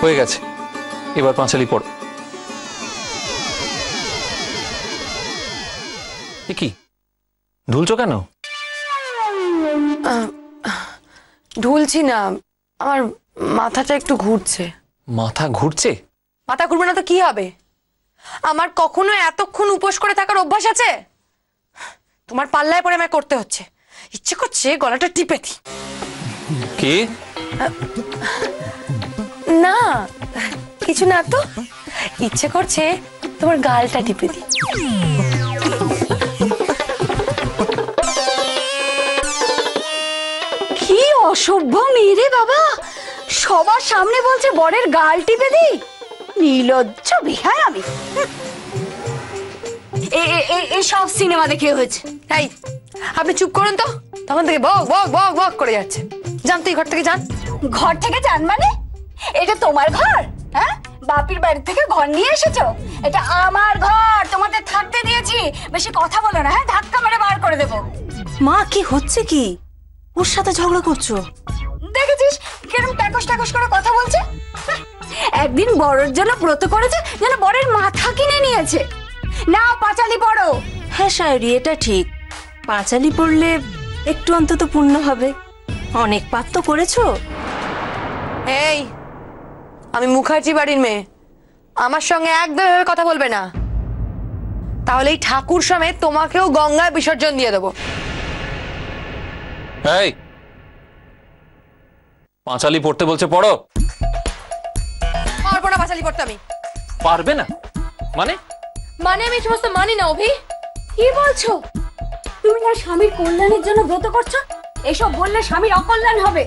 হয়ে গেছে, এবার পাঁচালি পড়ো। কি ঢুলছো কেন? ঢুলছি না, আমার মাথাটা একটু ঘুরছে। মাথা ঘুরছে? মাথা ঘুরবে না তো কি হবে? আমার কখনো এতক্ষণ উপোস করে থাকার অভ্যাস আছে? তোমার পাল্লায় পরে আমায় করতে হচ্ছে। ইচ্ছে করছে গলাটা টিপে দিই। কি? না কিছু না তো, ইচ্ছে করছে তোমার গালটা টিপে দিই। কি অসভ্য মেয়ে রে বাবা, সবার সামনে বলছে বরের গাল টিপে দি। নির্লজ্জ বিহার আমি। সব সিনেমা দেখে হয়েছে। এই আপনি চুপ করুন তো, তখন থেকে বক বক বক বক করে যাচ্ছে। যান তুই ঘর থেকে যান। ঘর থেকে যান মানে? এটা তোমার ঘর? হ্যাঁ, বাপির বাড়ি থেকে ঘর নিয়ে এসেছো? এটা আমার ঘর, তোমাদের থাকতে দিয়েছি। বেশি কথা বলো না, হ্যাঁ ধাক্কা মেরে বার করে দেবো। মা কি হচ্ছে কি? ওর সাথে ঝগড়া করছো? দেখেছিস কিরম ট্যাকস ট্যাকস করে কথা বলছে। একদিন বরের জন্য ব্রত করেছে, যেন বরের মাথা কিনে নিয়েছে। না পাঁচালি পড়ো। হ্যাঁ শায়রি, এটা ঠিক। পাঁচালি পড়লে একটু অন্তত পুণ্য হবে। অনেক পাপ তো করেছো। এই আমি মুখার্জি বাড়ির মেয়ে, আমার সঙ্গে একদম এভাবে কথা বলবে না, তাহলে এই ঠাকুর সমেত তোমাকেও গঙ্গায় বিসর্জন দিয়ে দেবো। এই পাঁচালি পড়তে বলছে, পড়ো। পারবো না পাঁচালি পড়তে আমি। পারবে না মানে? মানে আমি সমস্ত মানি না অভি। কি বলছো? তুমি না স্বামীর কল্যাণের জন্য ব্রত করছো? এসব বললে স্বামীর অকল্যাণ হবে।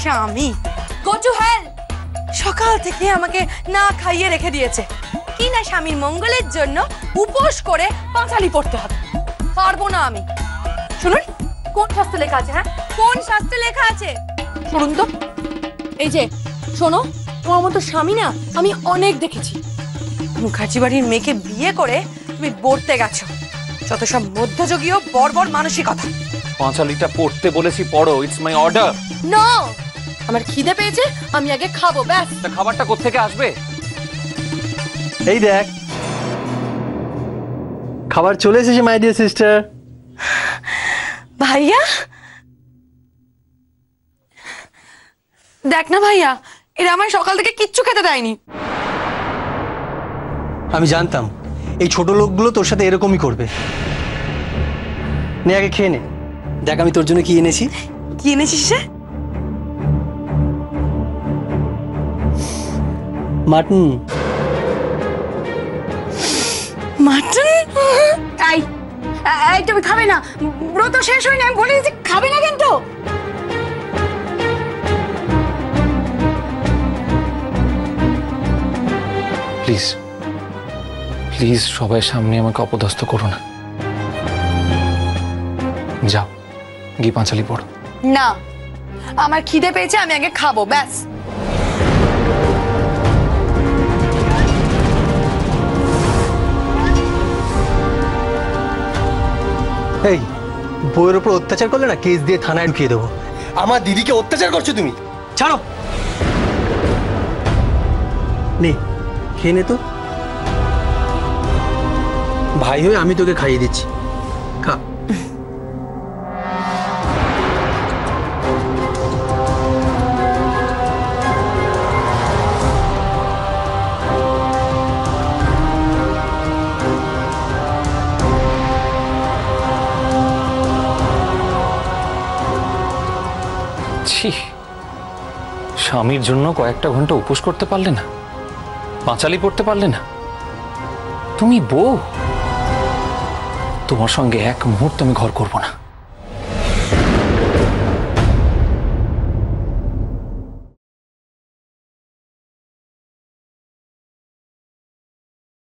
স্বামী গো টু হেল। সকাল থেকে আমাকে না খাইয়ে রেখে দিয়েছে, কি না স্বামীর মঙ্গলের জন্য উপোস করে পাঁচালি পড়তে হবে। পারবো না আমি। শুনুন, কোন শাস্ত্রে লেখা আছে? হ্যাঁ কোন শাস্ত্রে লেখা আছে শুনুন তো। এই যে শোনো, তোমার মতো স্বামী না আমি অনেক দেখেছি। মুখার্জি বাড়ির মেয়েকে বিয়ে করে তুমি বলতে গেছো যত সব মধ্যযুগীয় বর্বর মানসিকতা। পাঁচালিটা পড়তে বলেছি, পড়ো। It's my order. নো, আমার খিদে পেয়েছে, আমি আগে খাবো ব্যাস। তা খাবারটা কোত্থেকে আসবে? এই দেখ, খাবার চলে এসেছে মাই ডিয়ার সিস্টার। ভাইয়া দেখ না ভাইয়া, এরা আমার সকাল থেকে কিচ্ছু খেতে দেয়নি। আমি জানতাম এই ছোট লোকগুলো তোর সাথে এরকমই করবে। নে আগে খেয়ে নে, দেখ আমি তোর জন্য কি এনেছি। কি এনেছিস রে? মাটন। মাটন? এই তুমি খাবে না? ব্রত শেষ হয়নি, আমি বলে দিচ্ছি খাবে না কিন্তু। প্লিজ প্লিজ সবাই সামনে আমাকে অপদস্থ করো না। যাও গিয়ে পাঁচালি পড়ো। না, আমার খিদে পেয়েছে, আমি আগে খাবো ব্যাস। এই বইয়ের উপর অত্যাচার করলে না কেস দিয়ে থানায় ঢুকিয়ে দেবো। আমার দিদিকে অত্যাচার করছো তুমি, ছাড়ো। নে খেয়ে নে তো, ভাই হয়ে আমি তোকে খাইয়ে দিচ্ছি, খা। স্বামীর জন্য কয়েকটা ঘন্টা উপোস করতে পারলে না, পাঁচালি পড়তে পারলে না। তুমি বউ, তোমার সঙ্গে এক মুহূর্ত আমি ঘর করব না।